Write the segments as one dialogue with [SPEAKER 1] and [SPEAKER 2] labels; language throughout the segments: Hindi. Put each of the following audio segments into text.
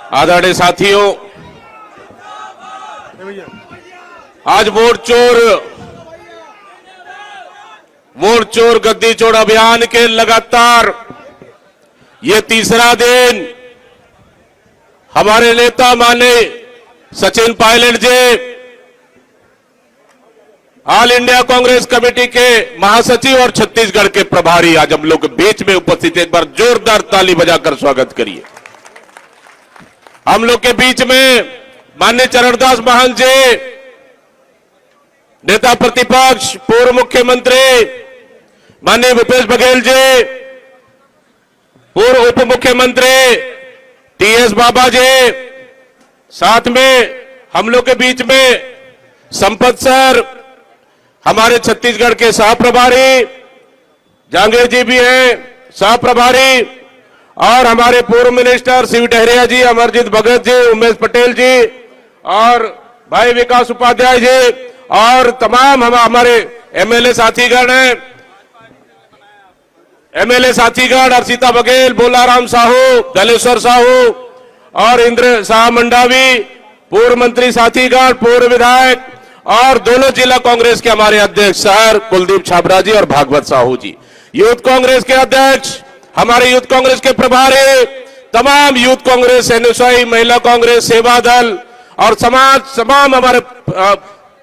[SPEAKER 1] आदरणीय साथियों, आज वोट चोर गद्दी चोर अभियान के लगातार ये तीसरा दिन हमारे नेता माने सचिन पायलट जी, ऑल इंडिया कांग्रेस कमेटी के महासचिव और छत्तीसगढ़ के प्रभारी आज हम लोग के बीच में उपस्थित। एक बार जोरदार ताली बजाकर स्वागत करिए। हम लोग के बीच में माननीय चरणदास महंत जी, नेता प्रतिपक्ष पूर्व मुख्यमंत्री माननीय भूपेश बघेल जी, पूर्व उप मुख्यमंत्री टीएस बाबा जी, साथ में हम लोग के बीच में संपत सर, हमारे छत्तीसगढ़ के सह प्रभारी जहांगीर जी भी हैं सह प्रभारी, और हमारे पूर्व मिनिस्टर शिव डहरिया जी, अमरजीत भगत जी, उमेश पटेल जी और भाई विकास उपाध्याय जी, और तमाम हमारे एमएलए साथीगण हैं, एमएलए साथीगण हर्षिता बघेल, बोलाराम साहू, दलेश्वर साहू और इंद्र शाह मंडावी, पूर्व मंत्री साथीगण, पूर्व विधायक और दोनों जिला कांग्रेस के हमारे अध्यक्ष सर कुलदीप छाबड़ा जी और भागवत साहू जी, यूथ कांग्रेस के अध्यक्ष, हमारे यूथ कांग्रेस के प्रभारी, तमाम यूथ कांग्रेस, एनएसआई, महिला कांग्रेस, सेवा दल और तमाम हमारे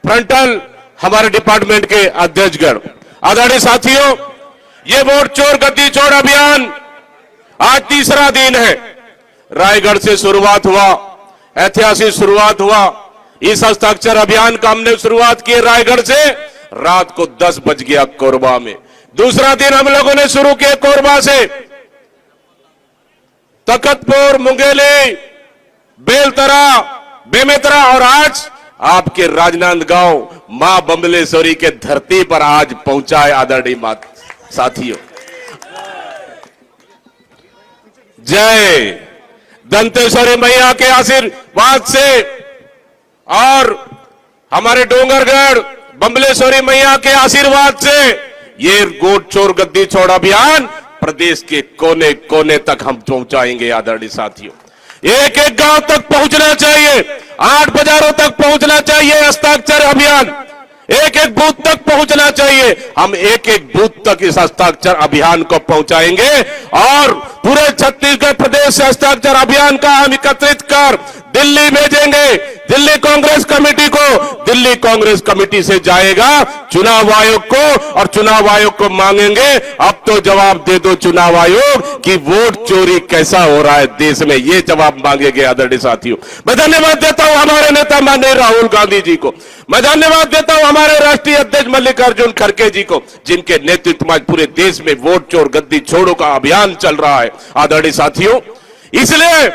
[SPEAKER 1] फ्रंटल हमारे डिपार्टमेंट के अध्यक्षगण। आदरणीय साथियों, ये वोट चोर गद्दी चोर अभियान आज तीसरा दिन है। रायगढ़ से शुरुआत हुआ, ऐतिहासिक शुरुआत हुआ। इस हस्ताक्षर अभियान का हमने शुरुआत की रायगढ़ से, रात को 10 बज गया कोरबा में। दूसरा दिन हम लोगों ने शुरू किया कोरबा से, तखतपुर, मुंगेली, बेलतरा, बेमेतरा और आज आपके राजनांदगांव मां बम्बलेश्वरी के धरती पर आज पहुंचा है। आदरणीय साथियों, जय दंतेश्वरी मैया के आशीर्वाद से और हमारे डोंगरगढ़ बम्बलेश्वरी मैया के आशीर्वाद से ये वोट चोर गद्दी चोर अभियान प्रदेश के कोने कोने तक हम पहुंचाएंगे। आदरणीय साथियों, एक एक गांव तक पहुंचना चाहिए, 8 बाजारों तक पहुंचना चाहिए हस्ताक्षर अभियान, एक एक बूथ तक पहुंचना चाहिए। हम एक एक बूथ तक इस हस्ताक्षर अभियान को पहुंचाएंगे और पूरे छत्तीसगढ़ प्रदेश से हस्ताक्षर अभियान का हम एकत्रित कर दिल्ली भेजेंगे। दिल्ली कांग्रेस कमेटी को, दिल्ली कांग्रेस कमेटी से जाएगा चुनाव आयोग को और चुनाव आयोग को मांगेंगे अब तो जवाब दे दो चुनाव आयोग कि वोट चोरी कैसा हो रहा है देश में, ये जवाब मांगेंगे। आदरणीय साथियों, मैं धन्यवाद देता हूं हमारे नेता माननीय राहुल गांधी जी को, मैं धन्यवाद देता हूं हमारे राष्ट्रीय अध्यक्ष मल्लिकार्जुन खड़गे जी को, जिनके नेतृत्व में पूरे देश में वोट चोर गद्दी छोड़ो का अभियान चल रहा है। आदरणीय साथियों, इसलिए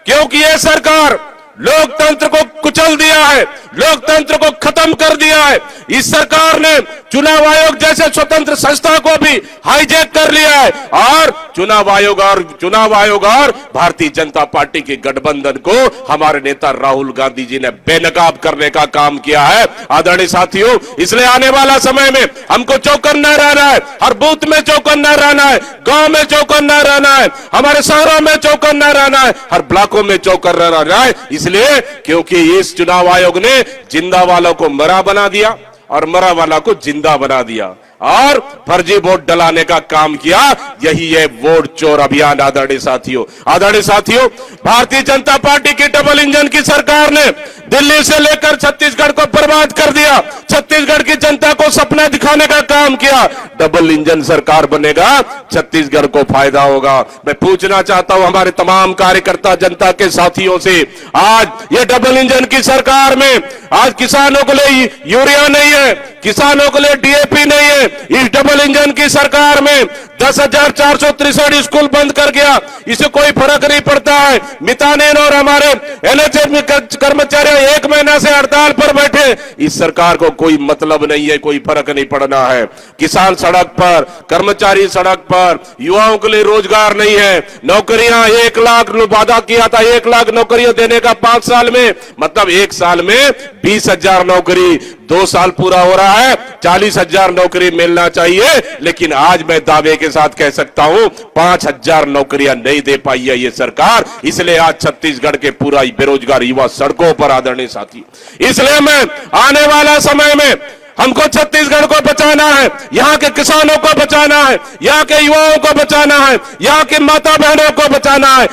[SPEAKER 1] क्योंकि यह सरकार लोकतंत्र को कुचल दिया है, लोकतंत्र को खत्म कर दिया है। इस सरकार ने चुनाव आयोग जैसे स्वतंत्र संस्था को भी हाईजैक कर लिया है और चुनाव आयोग और भारतीय जनता पार्टी के गठबंधन को हमारे नेता राहुल गांधी जी ने बेनकाब करने का काम किया है। आदरणीय साथियों, इसलिए आने वाला समय में हमको चौकन्ना रहना है, हर बूथ में चौकन्ना रहना है, गांव में चौकन्ना रहना है, हमारे शहरों में चौकन्ना रहना है, हर ब्लॉकों में चौकन्ना रहना है। इसलिए क्योंकि इस चुनाव आयोग ने जिंदा वालों को मरा बना दिया और मरा वाला को जिंदा बना दिया और फर्जी वोट डलाने का काम किया। यही है वोट चोर अभियान। आदरणीय साथियों, भारतीय जनता पार्टी की डबल इंजन की सरकार ने दिल्ली से लेकर छत्तीसगढ़ को बर्बाद कर दिया, छत्तीसगढ़ की जनता को सपना दिखाने का काम किया। डबल इंजन सरकार बनेगा, छत्तीसगढ़ को फायदा होगा। मैं पूछना चाहता हूं हमारे तमाम कार्यकर्ता जनता के साथियों से, आज ये डबल इंजन की सरकार में आज किसानों के लिए यूरिया नहीं है, किसानों के लिए डीएपी नहीं है। इस डबल इंजन की सरकार में 10,463 स्कूल बंद कर गया, इसे कोई फर्क नहीं पड़ता है। मितानिन और हमारे एनएचएम कर्मचारी 1 महीना से हड़ताल पर बैठे, इस सरकार को कोई मतलब नहीं है, कोई कोई फर्क नहीं पड़ना है। किसान सड़क पर, कर्मचारी सड़क पर, युवाओं के लिए रोजगार नहीं है, नौकरियां 1 लाख वादा किया था, 1 लाख नौकरियां देने का 5 साल में, मतलब 1 साल में 20,000 नौकरी, 2 साल पूरा हो रहा है 40,000 नौकरी मिलना चाहिए। लेकिन आज मैं दावे के साथ कह सकता हूं 5,000 नौकरियां नहीं दे पाई है ये सरकार। इसलिए आज छत्तीसगढ़ के पूरा बेरोजगार युवा सड़कों पर आदरणीय साथी। इसलिए मैं आने वाला समय में हमको छत्तीसगढ़ को बचाना है, यहाँ के किसानों को बचाना है, यहाँ के युवाओं को बचाना है, यहाँ की माता बहनों को बचाना है।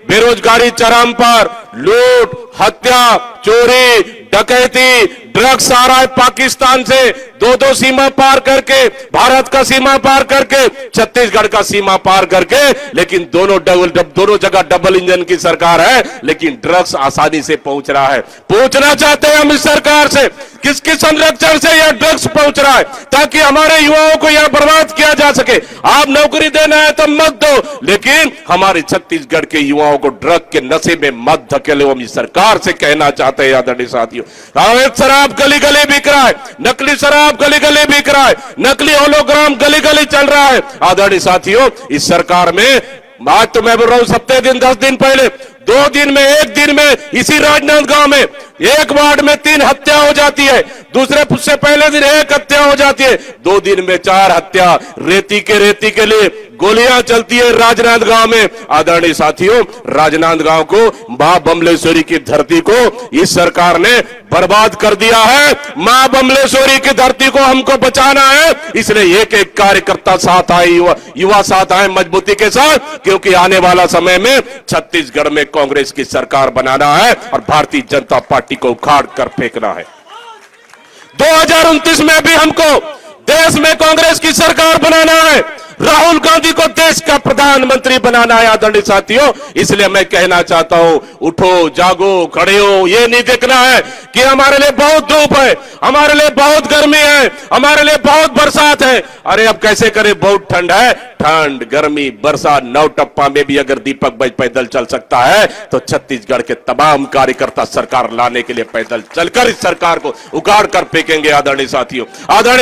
[SPEAKER 1] बेरोजगारी चरम पर, लूट, हत्या, चोरी, डकैती, ड्रग्स आ रहा है पाकिस्तान से, 2-2 सीमा पार करके, भारत का सीमा पार करके, छत्तीसगढ़ का सीमा पार करके। लेकिन दोनों जगह डबल इंजन की सरकार है, लेकिन ड्रग्स आसानी से पहुंच रहा है। पूछना चाहते हैं हम इस सरकार से, किसके संरक्षण से यह ड्रग्स पहुंच रहा है, ताकि हमारे युवाओं को यह बर्बाद किया जा सके। आप नौकरी देना है तो मत दो, लेकिन हमारे छत्तीसगढ़ के युवाओं को ड्रग के नशे में मत धकेलो। हम इस सरकार से कहना चाहते हैं आदरणीय साथियों। अवैध शराब गली गली बिक रहा है, नकली शराब गली गली बिक रहा है, नकली होलोग्राम गली गली चल रहा है। आदरणीय साथियों, इस सरकार में आज तो मैं बोल रहा हूं, सप्ताह दिन 10 दिन पहले, 2 दिन में, 1 दिन में इसी राजनांदगांव में एक वार्ड में 3 हत्या हो जाती है, दूसरे उससे पहले दिन 1 हत्या हो जाती है, 2 दिन में 4 हत्या। रेती के लिए गोलियां चलती है राजनांदगांव में। आदरणीय साथियों, राजनांदगांव को, मां बमलेश्वरी की धरती को इस सरकार ने बर्बाद कर दिया है। मां बमलेश्वरी की धरती को हमको बचाना है, इसलिए एक कार्यकर्ता साथ आए, युवा साथ आए मजबूती के साथ, क्योंकि आने वाला समय में छत्तीसगढ़ में कांग्रेस की सरकार बनाना है और भारतीय जनता पार्टी को उखाड़ कर फेंकना है। 2029 में भी हमको देश में कांग्रेस की सरकार बनाना है, राहुल गांधी को देश का प्रधानमंत्री बनाना है। आदरणीय साथियों, इसलिए मैं कहना चाहता हूं, उठो, जागो, खड़े हो। ये नहीं देखना है कि हमारे लिए बहुत धूप है, हमारे लिए बहुत गर्मी है, हमारे लिए बहुत बरसात है। अरे अब कैसे करें, बहुत ठंड है, ठंड, गर्मी, बरसात, नौटप्पा में भी अगर दीपक भाई पैदल चल सकता है तो छत्तीसगढ़ के तमाम कार्यकर्ता सरकार लाने के लिए पैदल चलकर इस सरकार को उखाड़ कर फेंकेंगे। आदरणीय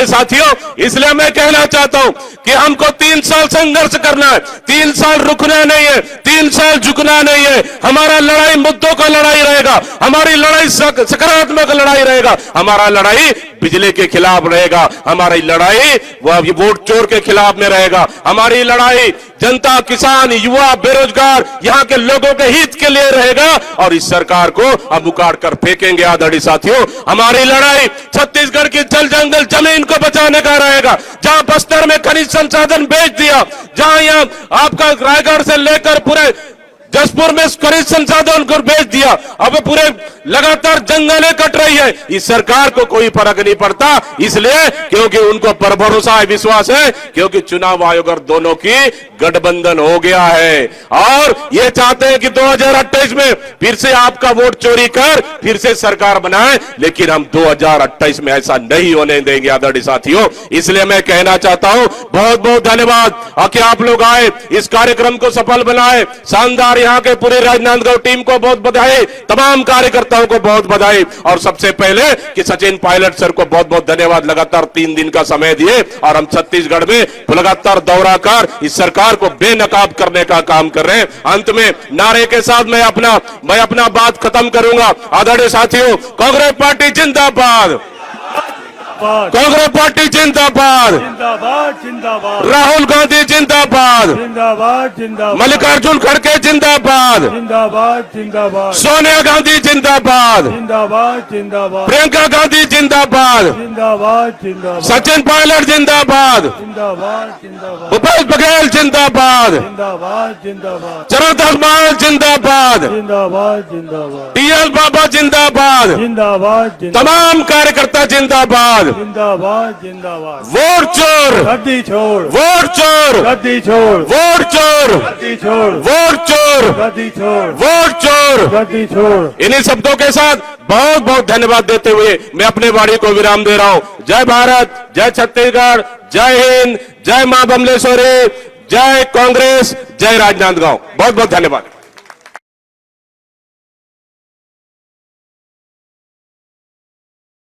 [SPEAKER 1] साथियों, इसलिए मैं कहना चाहता हूं कि हमको 3 साल संघर्ष करना है, 3 साल रुकना नहीं है, 3 साल झुकना नहीं है। हमारा लड़ाई मुद्दों का लड़ाई रहेगा, हमारी लड़ाई सकारात्मक लड़ाई रहेगा, हमारा लड़ाई बिजली के खिलाफ रहेगा, हमारी लड़ाई वोट चोर के खिलाफ में रहेगा, हमारी लड़ाई जनता, किसान, युवा, बेरोजगार, यहाँ के लोगों के हित के लिए रहेगा और इस सरकार को हम उखाड़ कर फेंकेंगे। आदरणीय साथियों, हमारी लड़ाई छत्तीसगढ़ की जल जंगल जमीन को बचाने का रहेगा। जहां बस्तर में खनिज संसाधन बेच दिया, जहां यहाँ आपका रायगढ़ से लेकर पूरे जसपुर में खनिज संसाधन को बेच दिया, अब पूरे लगातार जंगलें कट रही है। इस सरकार को कोई फर्क नहीं पड़ता, इसलिए क्योंकि उनको पर भरोसा है, विश्वास है, क्योंकि चुनाव आयोग और दोनों की गठबंधन हो गया है और ये चाहते हैं कि 2028 में फिर से आपका वोट चोरी कर फिर से सरकार बनाए। लेकिन हम 2028 में ऐसा नहीं होने देंगे। आदरणीय साथियों, इसलिए मैं कहना चाहता हूं, बहुत बहुत धन्यवाद कि आप लोग आए, इस कार्यक्रम को सफल बनाए। शानदार, यहाँ के पूरे राजनांदगांव टीम को बहुत बधाई, तमाम कार्यकर्ताओं को बहुत बधाई और सबसे पहले कि सचिन पायलट सर को बहुत बहुत धन्यवाद। लगातार 3 दिन का समय दिए और हम छत्तीसगढ़ में लगातार दौरा कर इस सरकार को बेनकाब करने का काम कर रहे हैं। अंत में नारे के साथ मैं अपना बात खत्म करूंगा। आदरणीय साथियों, कांग्रेस पार्टी जिंदाबाद, कांग्रेस पार्टी जिंदाबाद,
[SPEAKER 2] जिंदाबाद जिंदाबाद,
[SPEAKER 1] राहुल गांधी जिंदाबाद,
[SPEAKER 2] जिंदाबाद जिंदाबाद,
[SPEAKER 1] मल्लिकार्जुन खड़गे जिंदाबाद,
[SPEAKER 2] जिंदाबाद जिंदाबाद,
[SPEAKER 1] सोनिया गांधी जिंदाबाद,
[SPEAKER 2] जिंदाबाद जिंदाबाद,
[SPEAKER 1] प्रियंका गांधी जिंदाबाद,
[SPEAKER 2] जिंदाबाद जिंदाबाद,
[SPEAKER 1] सचिन पायलट जिंदाबाद,
[SPEAKER 2] जिंदाबाद जिंदाबाद,
[SPEAKER 1] भूपेश बघेल जिंदाबाद,
[SPEAKER 2] जिंदाबाद जिंदाबाद,
[SPEAKER 1] चरणदास महंत जिंदाबाद,
[SPEAKER 2] जिंदाबाद जिंदाबाद,
[SPEAKER 1] टीएल बाबा जिंदाबाद,
[SPEAKER 2] जिंदाबाद
[SPEAKER 1] तमाम कार्यकर्ता जिंदाबाद।
[SPEAKER 2] जिंदाबाद जिंदाबाद,
[SPEAKER 1] वोट चोर,
[SPEAKER 2] गद्दी छोड़,
[SPEAKER 1] वोट चोर,
[SPEAKER 2] गद्दी छोड़,
[SPEAKER 1] वोट चोर,
[SPEAKER 2] गद्दी छोड़,
[SPEAKER 1] वोट चोर,
[SPEAKER 2] गद्दी छोड़,
[SPEAKER 1] वोट चोर।
[SPEAKER 2] गद्दी छोड़।
[SPEAKER 1] इन्हीं शब्दों के साथ बहुत बहुत धन्यवाद देते हुए मैं अपने वाणी को विराम दे रहा हूं। जय भारत, जय छत्तीसगढ़, जय हिंद, जय मां बमलेश्वरी, जय कांग्रेस, जय राजनांदगांव। बहुत बहुत धन्यवाद।